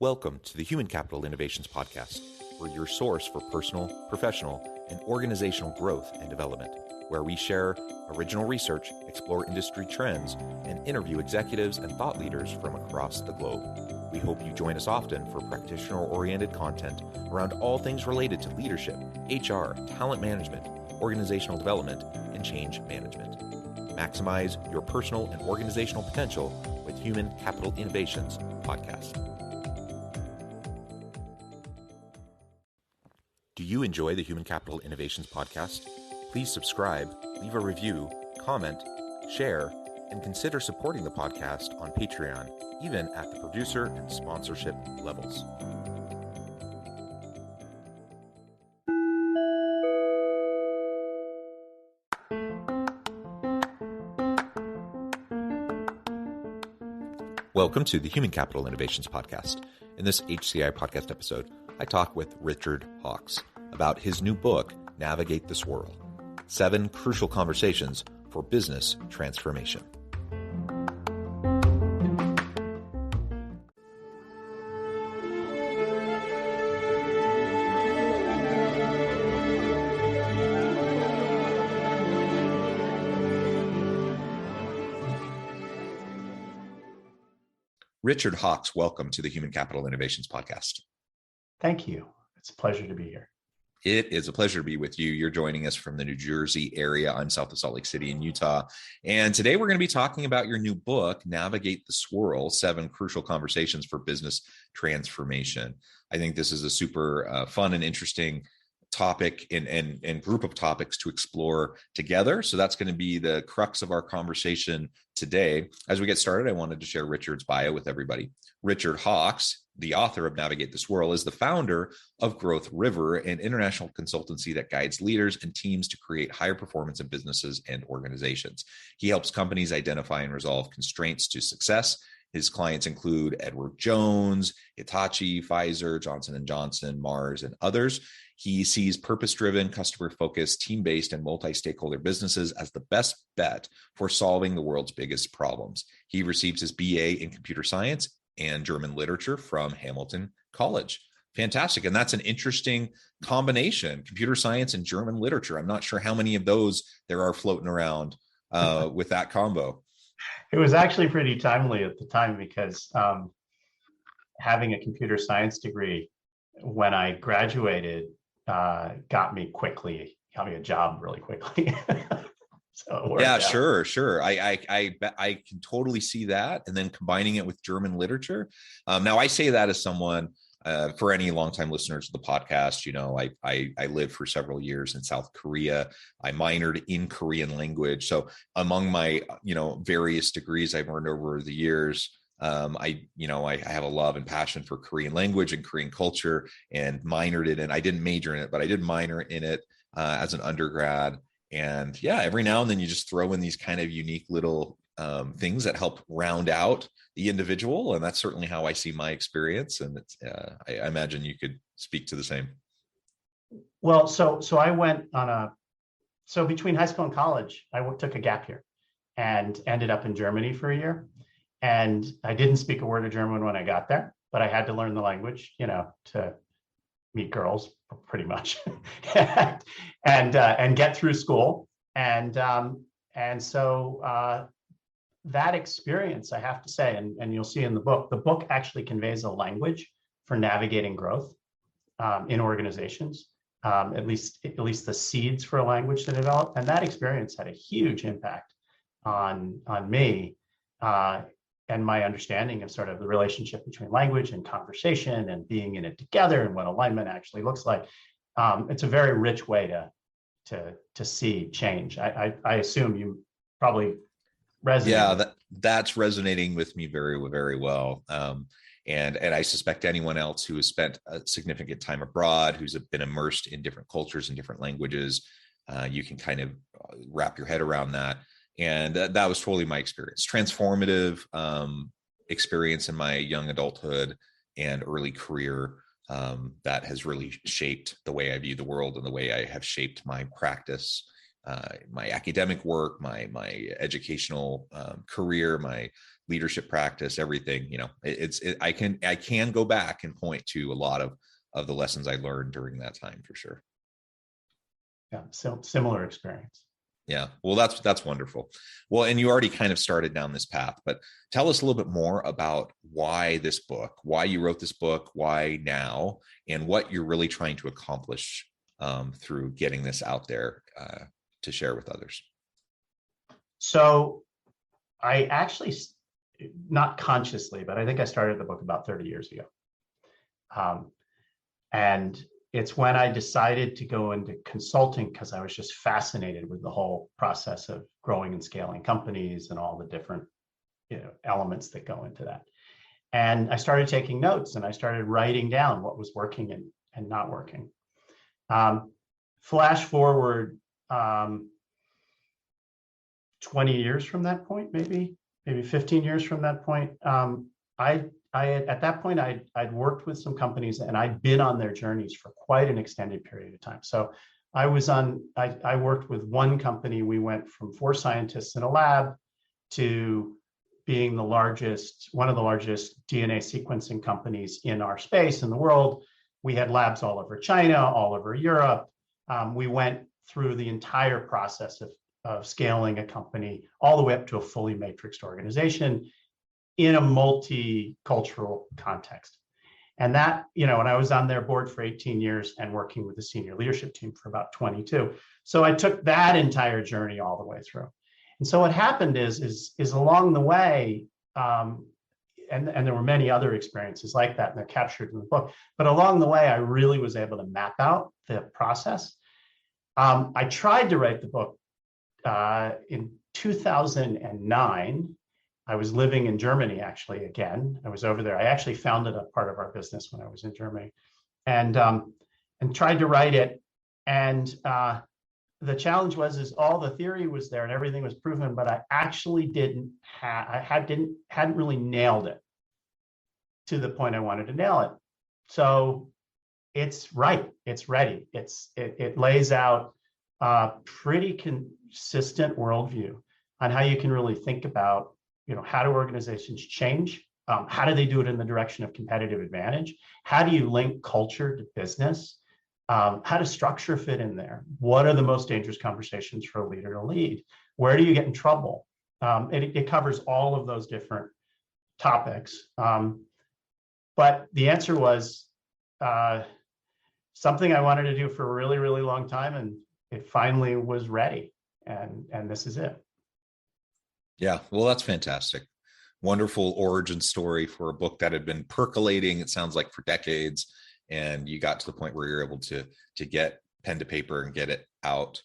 Welcome to the Human Capital Innovations Podcast. We're your source for personal, professional, and organizational growth and development, where we share original research, explore industry trends, and interview executives and thought leaders from across the globe. We hope you join us often for practitioner-oriented content around all things related to leadership, HR, talent management, organizational development, and change management. Maximize your personal and organizational potential with Human Capital Innovations Podcast. Do you enjoy the Human Capital Innovations Podcast? Please subscribe, leave a review, comment, share, and consider supporting the podcast on Patreon, even at the producer and sponsorship levels. Welcome to the Human Capital Innovations Podcast. In this HCI podcast episode, I talk with Richard Hawks about his new book, Navigate the Swirl: 7 Crucial Conversations for Business Transformation. Richard Hawks, welcome to the Human Capital Innovations Podcast. Thank you. It's a pleasure to be here. It is a pleasure to be with you. You're joining us from the New Jersey area. I'm south of Salt Lake City in Utah. And today we're going to be talking about your new book, Navigate the Swirl: 7 Crucial Conversations for Business Transformation. I think this is a super fun and interesting topic and group of topics to explore together. So that's going to be the crux of our conversation today. As we get started, I wanted to share Richard's bio with everybody. Richard Hawks, the author of Navigate the Swirl, is the founder of Growth River, an international consultancy that guides leaders and teams to create higher performance in businesses and organizations. He helps companies identify and resolve constraints to success. His clients include Edward Jones, Hitachi, Pfizer, Johnson & Johnson, Mars, and others. He sees purpose-driven, customer-focused, team-based, and multi-stakeholder businesses as the best bet for solving the world's biggest problems. He received his BA in computer science and German literature from Hamilton College. Fantastic. And that's an interesting combination, computer science and German literature. I'm not sure how many of those there are floating around with that combo. It was actually pretty timely at the time because having a computer science degree when I graduated got me a job really quickly. So yeah, out. Sure. I can totally see that. And then combining it with German literature. Now I say that as someone, for any longtime listeners of the podcast, you know, I lived for several years in South Korea. I minored in Korean language. So among my, various degrees I've earned over the years, I have a love and passion for Korean language and Korean culture, and minored it in. I didn't major in it, but I did minor in it as an undergrad. And yeah, every now and then you just throw in these kind of unique little things that help round out the individual. And that's certainly how I see my experience. And it's, I imagine you could speak to the same. Well, so I went so between high school and college, I took a gap year and ended up in Germany for a year. And I didn't speak a word of German when I got there, but I had to learn the language, to meet girls pretty much and get through school. And so that experience, I have to say, and you'll see in the book actually conveys a language for navigating growth in organizations, at least the seeds for a language to develop. And that experience had a huge impact on me and my understanding of sort of the relationship between language and conversation and being in it together and what alignment actually looks like. It's a very rich way to see change. I assume you probably resonate. Yeah, that's resonating with me very, very well. And I suspect anyone else who has spent a significant time abroad, who's been immersed in different cultures and different languages, you can kind of wrap your head around that. And that was totally my experience. Transformative experience in my young adulthood and early career that has really shaped the way I view the world and the way I have shaped my practice, my academic work, my educational career, my leadership practice, everything, I can go back and point to a lot of the lessons I learned during that time for sure. Yeah, so similar experience. Yeah, well, that's wonderful. Well, and you already kind of started down this path, but tell us a little bit more about why this book, why you wrote this book, why now, and what you're really trying to accomplish through getting this out there to share with others. So I actually, not consciously, but I think I started the book about 30 years ago. And it's when I decided to go into consulting because I was just fascinated with the whole process of growing and scaling companies and all the different elements that go into that. And I started taking notes and I started writing down what was working and not working. Flash forward 20 years from that point, maybe 15 years from that point, at that point, I'd worked with some companies and I'd been on their journeys for quite an extended period of time. So I worked with one company. We went from 4 scientists in a lab to being one of the largest DNA sequencing companies in our space in the world. We had labs all over China, all over Europe. We went through the entire process of scaling a company all the way up to a fully matrixed organization in a multicultural context. And that, and I was on their board for 18 years and working with the senior leadership team for about 22. So I took that entire journey all the way through. And so what happened is along the way, and there were many other experiences like that, and they're captured in the book, but along the way, I really was able to map out the process. I tried to write the book in 2009. I was living in Germany, actually, again. I was over there. I actually founded a part of our business when I was in Germany and tried to write it. And the challenge is all the theory was there and everything was proven, but I actually hadn't really nailed it to the point I wanted to nail it. So it's ready. It lays out a pretty consistent worldview on how you can really think about how do organizations change? How do they do it in the direction of competitive advantage? How do you link culture to business? How does structure fit in there? What are the most dangerous conversations for a leader to lead? Where do you get in trouble? It covers all of those different topics. But the answer was something I wanted to do for a really, really long time, and it finally was ready. And this is it. Yeah, well, that's fantastic. Wonderful origin story for a book that had been percolating, it sounds like, for decades. And you got to the point where you're able to get pen to paper and get it out,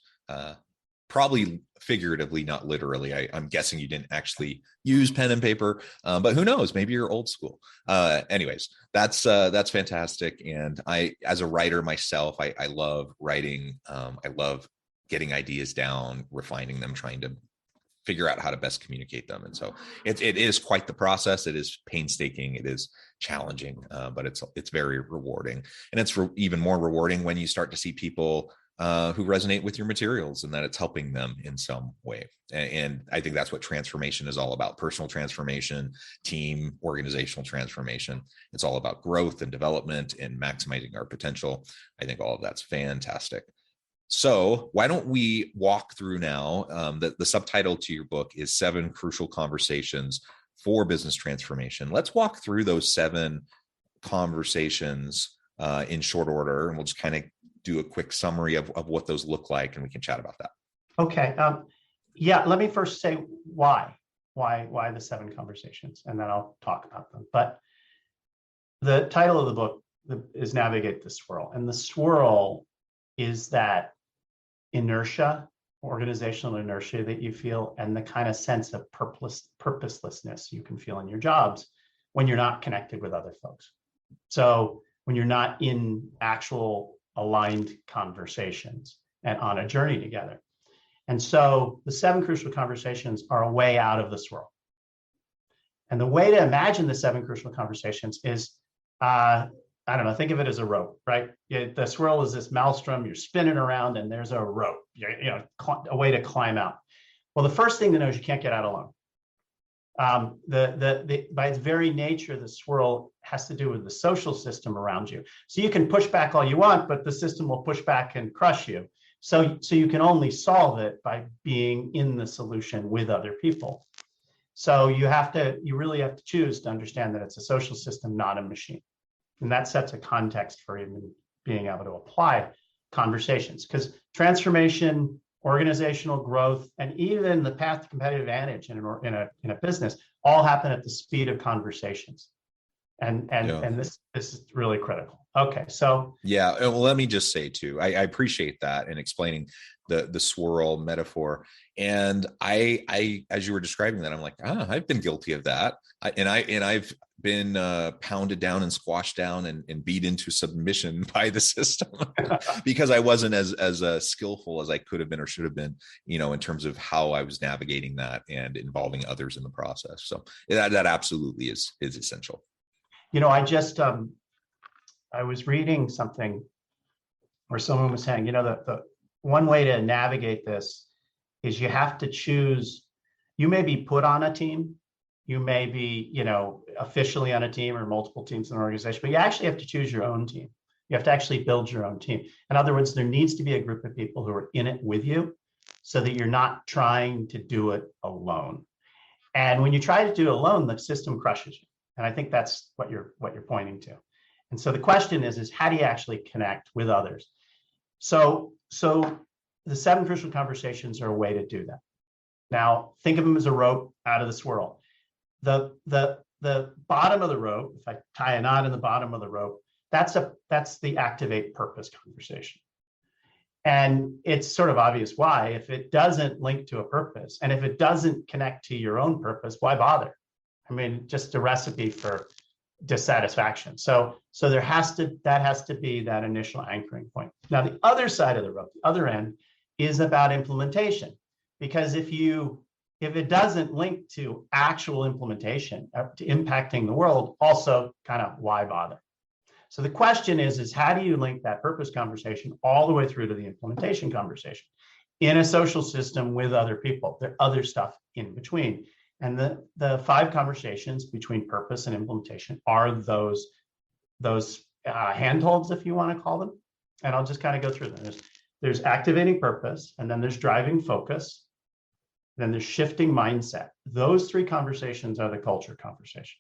probably figuratively, not literally. I'm guessing you didn't actually use pen and paper, but who knows? Maybe you're old school. Anyways, that's fantastic. And I, as a writer myself, I love writing. I love getting ideas down, refining them, trying to figure out how to best communicate them. And so it is quite the process. It is painstaking. It is challenging, but it's very rewarding. And it's even more rewarding when you start to see people who resonate with your materials and that it's helping them in some way. And I think that's what transformation is all about: personal transformation, team, organizational transformation. It's all about growth and development and maximizing our potential. I think all of that's fantastic. So why don't we walk through now, the subtitle to your book is 7 Crucial Conversations for Business Transformation. Let's walk through those 7 conversations in short order, and we'll just kind of do a quick summary of what those look like, and we can chat about that. Okay. Yeah, let me first say why the 7 conversations, and then I'll talk about them. But the title of the book is Navigate the Swirl, and the swirl is that inertia, organizational inertia that you feel, and the kind of sense of purposelessness you can feel in your jobs when you're not connected with other folks. So when you're not in actual aligned conversations and on a journey together. And so the 7 crucial conversations are a way out of the swirl. And the way to imagine the 7 crucial conversations is, I don't know, think of it as a rope, right? The swirl is this maelstrom, you're spinning around and there's a rope, a way to climb out. Well, the first thing to know is you can't get out alone. By its very nature, the swirl has to do with the social system around you. So you can push back all you want, but the system will push back and crush you. So you can only solve it by being in the solution with other people. So you really have to choose to understand that it's a social system, not a machine. And that sets a context for even being able to apply conversations, because transformation, organizational growth, and even the path to competitive advantage in a business all happen at the speed of conversations. And this is really critical. Okay, so yeah, well, let me just say too, I appreciate that in explaining the swirl metaphor. And I as you were describing that, I'm like, I've been guilty of that, I've been pounded down and squashed down and beat into submission by the system because I wasn't as skillful as I could have been or should have been, in terms of how I was navigating that and involving others in the process. So that absolutely is essential. I was reading something where someone was saying, the one way to navigate this is you have to choose. You may be put on a team, you may be, officially on a team or multiple teams in an organization, but you actually have to choose your own team. You have to actually build your own team. In other words, there needs to be a group of people who are in it with you so that you're not trying to do it alone. And when you try to do it alone, the system crushes you. And I think that's what you're pointing to. And so the question is how do you actually connect with others? So the 7 crucial conversations are a way to do that. Now, think of them as a rope out of the swirl. The bottom of the rope, if I tie a knot in the bottom of the rope, that's the activate purpose conversation. And it's sort of obvious why. If it doesn't link to a purpose, and if it doesn't connect to your own purpose, why bother? I mean, just a recipe for dissatisfaction. So that has to be that initial anchoring point. Now, the other side of the rope, the other end, is about implementation. Because if it doesn't link to actual implementation, to impacting the world, also kind of why bother? So the question is how do you link that purpose conversation all the way through to the implementation conversation in a social system with other people? There are other stuff in between. And the 5 conversations between purpose and implementation are those handholds, if you want to call them. And I'll just kind of go through them. There's activating purpose, and then there's driving focus, then there's shifting mindset. Those 3 conversations are the culture conversation.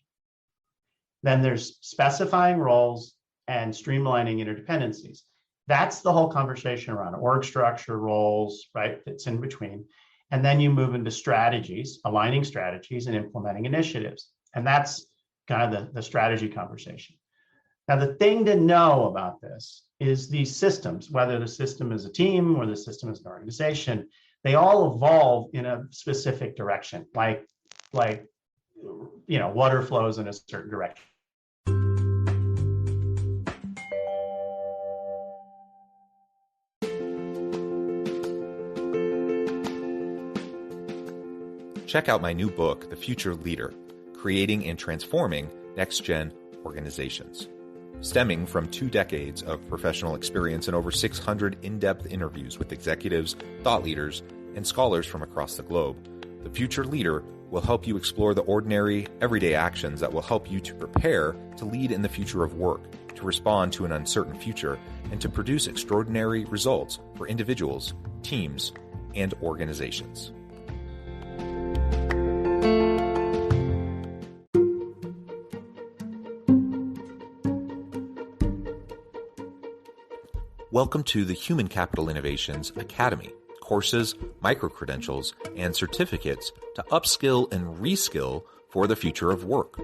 Then there's specifying roles and streamlining interdependencies. That's the whole conversation around org structure, roles, right? It's in between. And then you move into strategies, aligning strategies and implementing initiatives. And that's kind of the strategy conversation. Now, the thing to know about this is these systems, whether the system is a team or the system is an organization, they all evolve in a specific direction, like water flows in a certain direction. Check out my new book, The Future Leader, Creating and Transforming Next-Gen Organizations. Stemming from 2 decades of professional experience and over 600 in-depth interviews with executives, thought leaders, and scholars from across the globe, The Future Leader will help you explore the ordinary, everyday actions that will help you to prepare to lead in the future of work, to respond to an uncertain future, and to produce extraordinary results for individuals, teams, and organizations. Welcome to the Human Capital Innovations Academy. Courses, micro-credentials, and certificates to upskill and reskill for the future of work.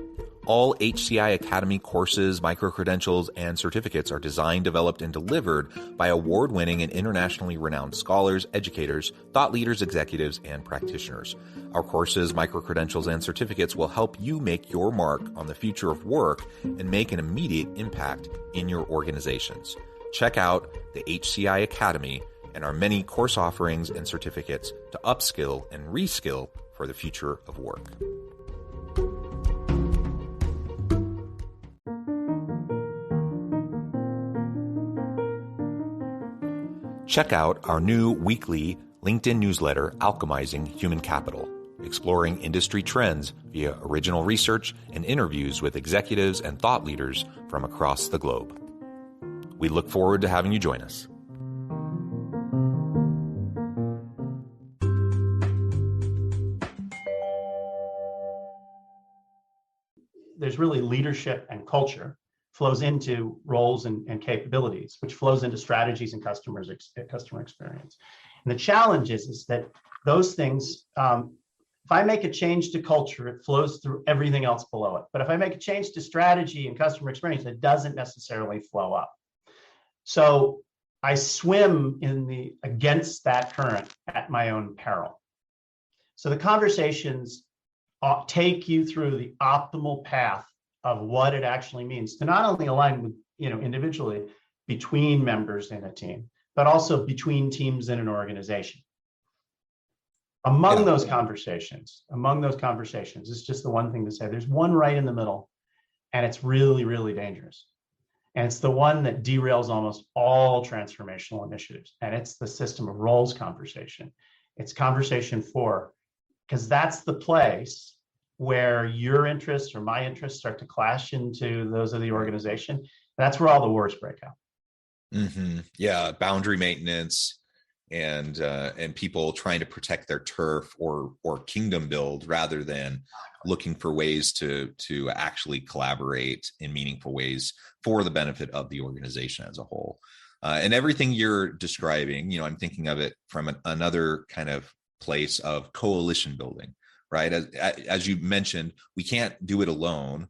All HCI Academy courses, micro-credentials, and certificates are designed, developed, and delivered by award-winning and internationally renowned scholars, educators, thought leaders, executives, and practitioners. Our courses, micro-credentials, and certificates will help you make your mark on the future of work and make an immediate impact in your organizations. Check out the HCI Academy and our many course offerings and certificates to upskill and reskill for the future of work. Check out our new weekly LinkedIn newsletter, Alchemizing Human Capital. exploring industry trends via original research and interviews with executives and thought leaders from across the globe. We look forward to having you join us. There's really leadership and culture flows into roles and capabilities, which flows into strategies and customer experience. And the challenge is that those things, if I make a change to culture, it flows through everything else below it. But if I make a change to strategy and customer experience, it doesn't necessarily flow up. So I swim against that current at my own peril. So the conversations take you through the optimal path of what it actually means to not only align with, individually between members in a team, but also between teams in an organization. Among those conversations, it's just the one thing to say, there's one right in the middle, and it's really, really dangerous. And it's the one that derails almost all transformational initiatives. And it's the system of roles conversation. It's conversation 4, because that's the place where your interests or my interests start to clash into those of the organization. That's where all the wars break out. Mm-hmm. Yeah, boundary maintenance and people trying to protect their turf or kingdom build rather than looking for ways to actually collaborate in meaningful ways for the benefit of the organization as a whole. And everything you're describing, I'm thinking of it from another kind of place of coalition building, right? As you mentioned, we can't do it alone.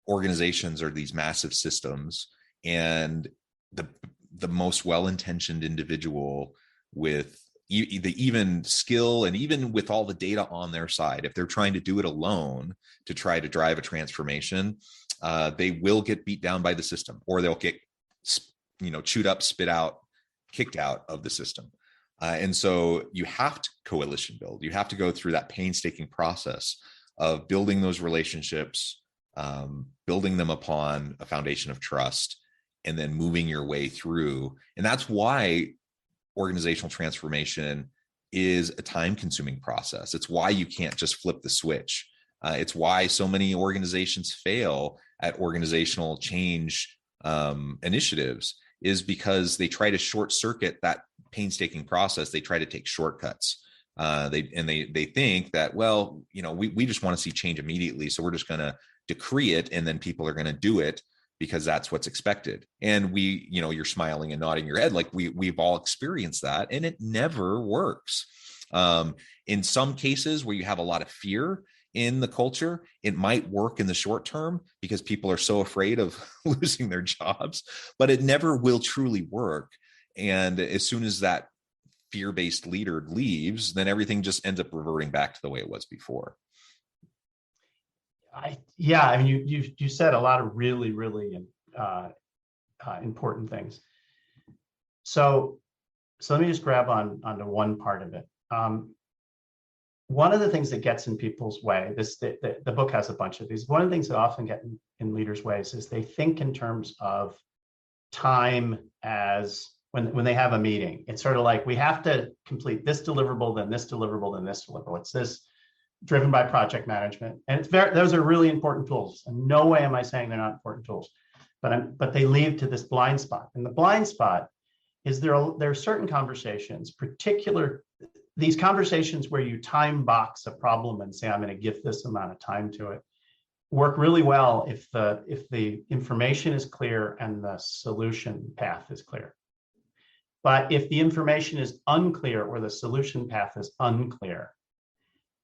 Organizations are these massive systems, and the most well-intentioned individual with the even skill and even with all the data on their side, if they're trying to do it alone to try to drive a transformation, they will get beat down by the system, or they'll get chewed up, spit out, kicked out of the system. And so you have to coalition build. You have to go through that painstaking process of building those relationships, building them upon a foundation of trust, and then moving your way through. And that's why organizational transformation is a time-consuming process. It's why you can't just flip the switch. It's why so many organizations fail at organizational change initiatives, is because they try to short circuit that painstaking process. They try to take shortcuts. They think that, we just want to see change immediately, so we're just going to decree it, and then people are going to do it because that's what's expected. And you're smiling and nodding your head like we've all experienced that, and it never works. In some cases where you have a lot of fear in the culture, it might work in the short term because people are so afraid of losing their jobs, but it never will truly work. And as soon as that fear-based leader leaves, then everything just ends up reverting back to the way it was before. You said a lot of really, really important things. So let me just grab onto one part of it. One of the things that gets in people's way, the book has a bunch of these. One of the things that often get in leaders' ways is they think in terms of time as when they have a meeting. It's sort of like, we have to complete this deliverable, then this deliverable, then this deliverable. It's this driven by project management. And those are really important tools. In no way am I saying they're not important tools, but they lead to this blind spot. And the blind spot is there are certain conversations, these conversations where you time box a problem and say, I'm going to give this amount of time to it, work really well if the information is clear and the solution path is clear. But if the information is unclear or the solution path is unclear,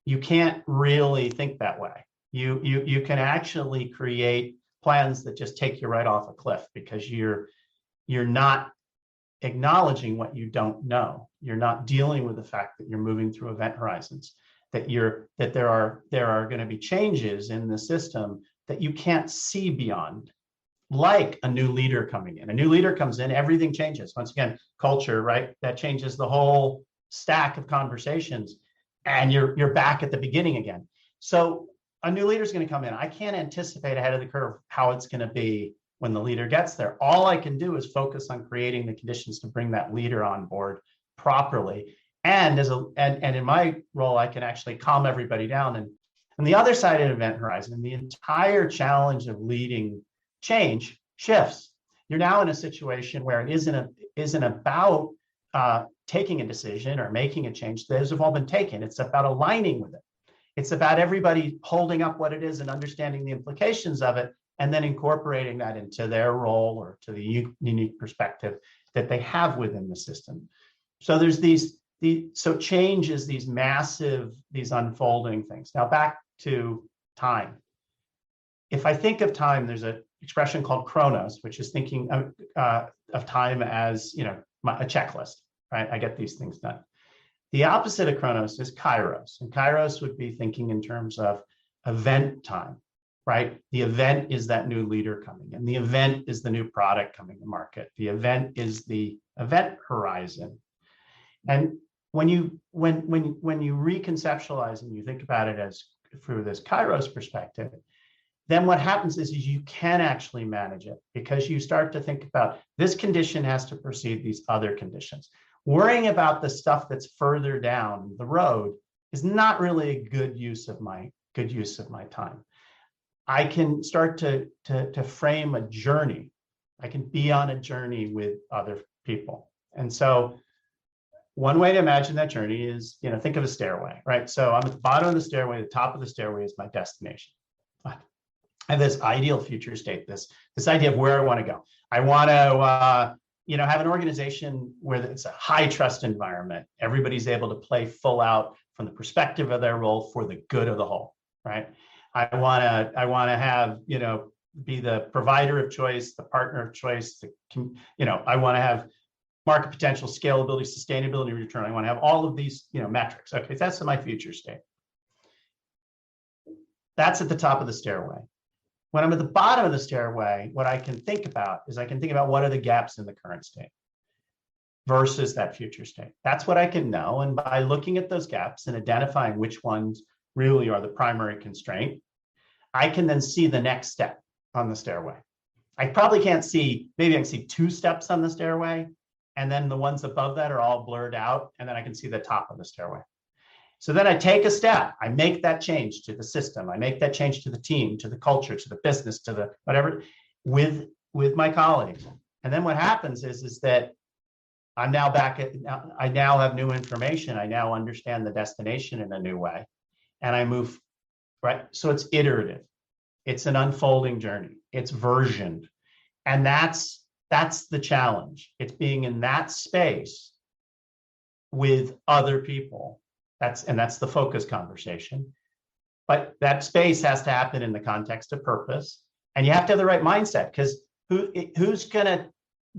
you can't really think that way. You can actually create plans that just take you right off a cliff because you're not acknowledging what you don't know. You're not dealing with the fact that you're moving through event horizons, that there are going to be changes in the system that you can't see beyond. Like a new leader coming in. A new leader comes in, everything changes. Once again, culture, right? That changes the whole stack of conversations, and you're back at the beginning again. So a new leader is going to come in. I can't anticipate ahead of the curve how it's going to be when the leader gets there. All I can do is focus on creating the conditions to bring that leader on board properly And and in my role, I can actually calm everybody down. And on the other side of Event Horizon, the entire challenge of leading change shifts. You're now in a situation where it isn't about taking a decision or making a change. Those have all been taken. It's about aligning with it. It's about everybody holding up what it is and understanding the implications of it, and then incorporating that into their role or to the unique perspective that they have within the system. So there's so change is these massive, these unfolding things. Now back to time. If I think of time, there's an expression called chronos, which is thinking of time as, a checklist, right? I get these things done. The opposite of chronos is kairos, and kairos would be thinking in terms of event time, right? The event is that new leader coming in. The event is the new product coming to market. The event is the event horizon. And when you reconceptualize and you think about it as through this kairos perspective, then what happens is you can actually manage it, because you start to think about this condition has to precede these other conditions. Worrying about the stuff that's further down the road is not really a good use of my time. I can start to frame a journey. I can be on a journey with other people. And so one way to imagine that journey is, think of a stairway, right? So I'm at the bottom of the stairway, the top of the stairway is my destination. I have this ideal future state, this idea of where I want to go. I want to have an organization where it's a high trust environment. Everybody's able to play full out from the perspective of their role for the good of the whole, right? I want to have, be the provider of choice, the partner of choice, I want to have market potential, scalability, sustainability, return. I want to have all of these, metrics. Okay, that's my future state. That's at the top of the stairway. When I'm at the bottom of the stairway, what I can think about is what are the gaps in the current state versus that future state. That's what I can know. And by looking at those gaps and identifying which ones really are the primary constraint, I can then see the next step on the stairway. I probably can't see, maybe I can see 2 steps on the stairway, and then the ones above that are all blurred out, and then I can see the top of the stairway. So then I take a step, I make that change to the system, I make that change to the team, to the culture, to the business, to the whatever, with my colleagues. And then what happens is that I'm now I now have new information, I now understand the destination in a new way, and I move, right? So it's iterative, it's an unfolding journey, it's versioned, and that's the challenge. It's being in that space with other people. That's the focus conversation. But that space has to happen in the context of purpose. And you have to have the right mindset, because who's going to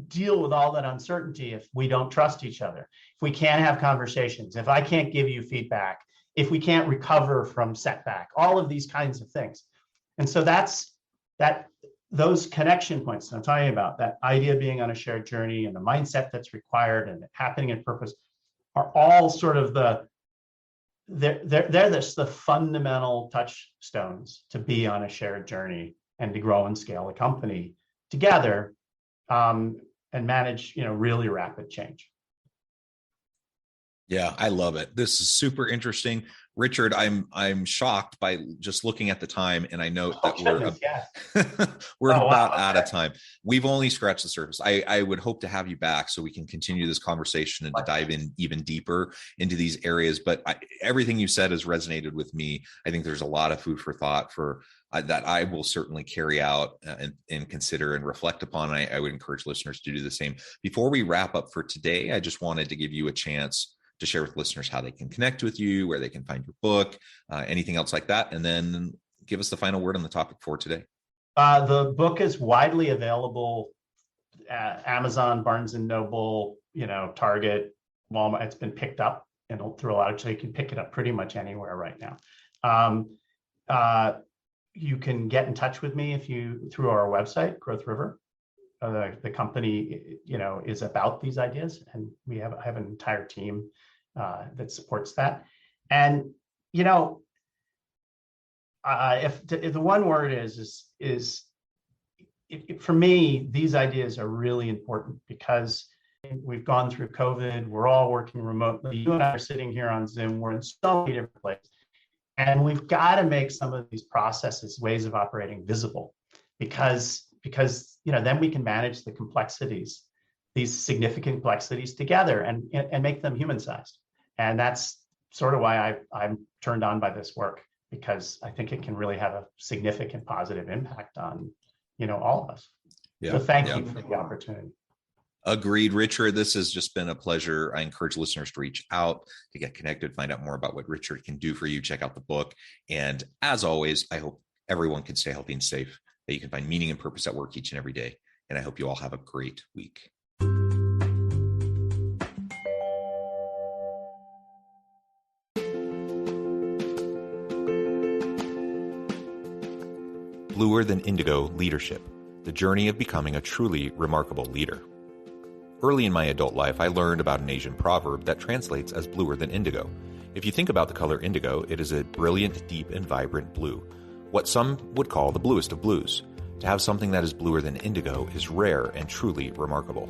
deal with all that uncertainty if we don't trust each other? If we can't have conversations, if I can't give you feedback, if we can't recover from setback, all of these kinds of things. And so those connection points that I'm talking about, that idea of being on a shared journey and the mindset that's required and happening in purpose, are all sort of they're the fundamental touchstones to be on a shared journey and to grow and scale a company together, and manage, really rapid change. Yeah, I love it. This is super interesting. Richard, I'm shocked by just looking at the time, and I note that we're about out of time. We've only scratched the surface. I would hope to have you back so we can continue this conversation and to dive in even deeper into these areas. But everything you said has resonated with me. I think there's a lot of food for thought that I will certainly carry out and consider and reflect upon. I would encourage listeners to do the same. Before we wrap up for today, I just wanted to give you a chance to share with listeners how they can connect with you, where they can find your book, anything else like that, and then give us the final word on the topic for today. The book is widely available at Amazon, Barnes and Noble, Target, Walmart. It's been picked up and through a lot of, so you can pick it up pretty much anywhere right now. You can get in touch with me through our website, Growth River. The company, is about these ideas, and I have an entire team that supports that. And if the one word is for me, these ideas are really important, because we've gone through COVID, we're all working remotely. You and I are sitting here on Zoom, we're in so many different places. And we've got to make some of these processes, ways of operating visible, because then we can manage the complexities, these significant complexities together and make them human-sized. And that's sort of why I'm turned on by this work, because I think it can really have a significant positive impact on, all of us. Yeah. So thank you for the opportunity. Agreed, Richard. This has just been a pleasure. I encourage listeners to reach out, to get connected, find out more about what Richard can do for you. Check out the book. And as always, I hope everyone can stay healthy and safe, that you can find meaning and purpose at work each and every day. And I hope you all have a great week. Bluer Than Indigo Leadership, the journey of becoming a truly remarkable leader. Early in my adult life, I learned about an Asian proverb that translates as bluer than indigo. If you think about the color indigo, it is a brilliant, deep, and vibrant blue, what some would call the bluest of blues. To have something that is bluer than indigo is rare and truly remarkable.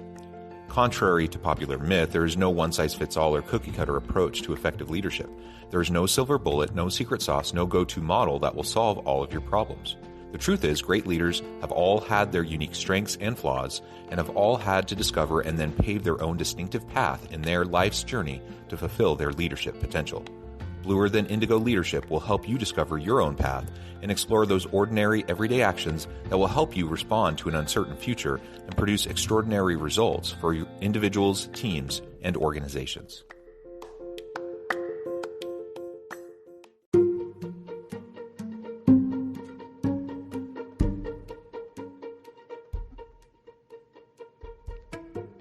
Contrary to popular myth, there is no one-size-fits-all or cookie-cutter approach to effective leadership. There is no silver bullet, no secret sauce, no go-to model that will solve all of your problems. The truth is, great leaders have all had their unique strengths and flaws, and have all had to discover and then pave their own distinctive path in their life's journey to fulfill their leadership potential. Bluer Than Indigo Leadership will help you discover your own path and explore those ordinary, everyday actions that will help you respond to an uncertain future and produce extraordinary results for individuals, teams, and organizations.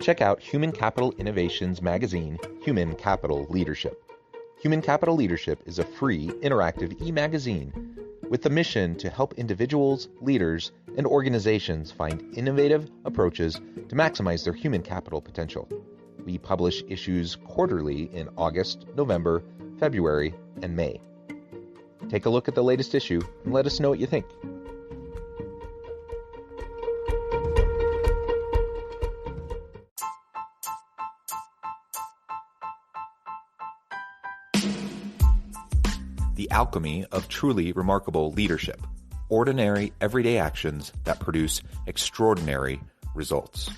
Check out Human Capital Innovations magazine, Human Capital Leadership. Human Capital Leadership is a free, interactive e-magazine with the mission to help individuals, leaders, and organizations find innovative approaches to maximize their human capital potential. We publish issues quarterly in August, November, February, and May. Take a look at the latest issue and let us know what you think. The alchemy of truly remarkable leadership. Ordinary, everyday actions that produce extraordinary results.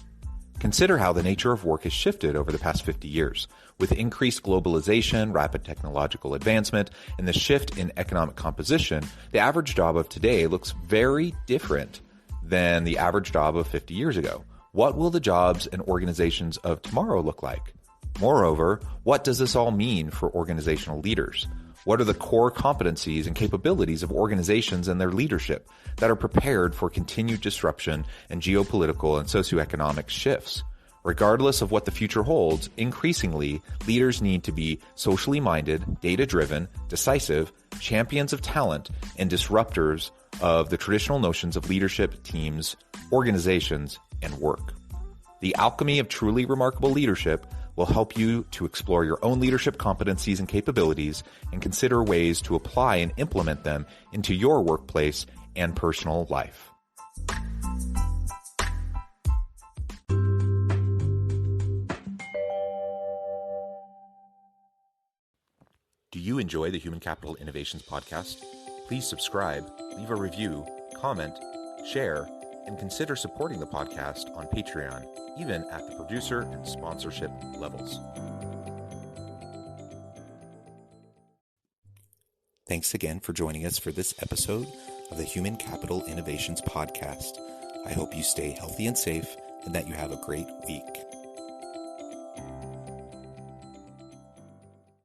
Consider how the nature of work has shifted over the past 50 years. With increased globalization, rapid technological advancement, and the shift in economic composition, the average job of today looks very different than the average job of 50 years ago. What will the jobs and organizations of tomorrow look like? Moreover, what does this all mean for organizational leaders? What are the core competencies and capabilities of organizations and their leadership that are prepared for continued disruption and geopolitical and socioeconomic shifts? Regardless of what the future holds, increasingly, leaders need to be socially minded, data-driven, decisive, champions of talent, and disruptors of the traditional notions of leadership, teams, organizations, and work. The alchemy of truly remarkable leadership will help you to explore your own leadership competencies and capabilities and consider ways to apply and implement them into your workplace and personal life. Do you enjoy the Human Capital Innovations podcast? Please subscribe, leave a review, comment, share, and consider supporting the podcast on Patreon, even at the producer and sponsorship levels. Thanks again for joining us for this episode of the Human Capital Innovations podcast. I hope you stay healthy and safe and that you have a great week.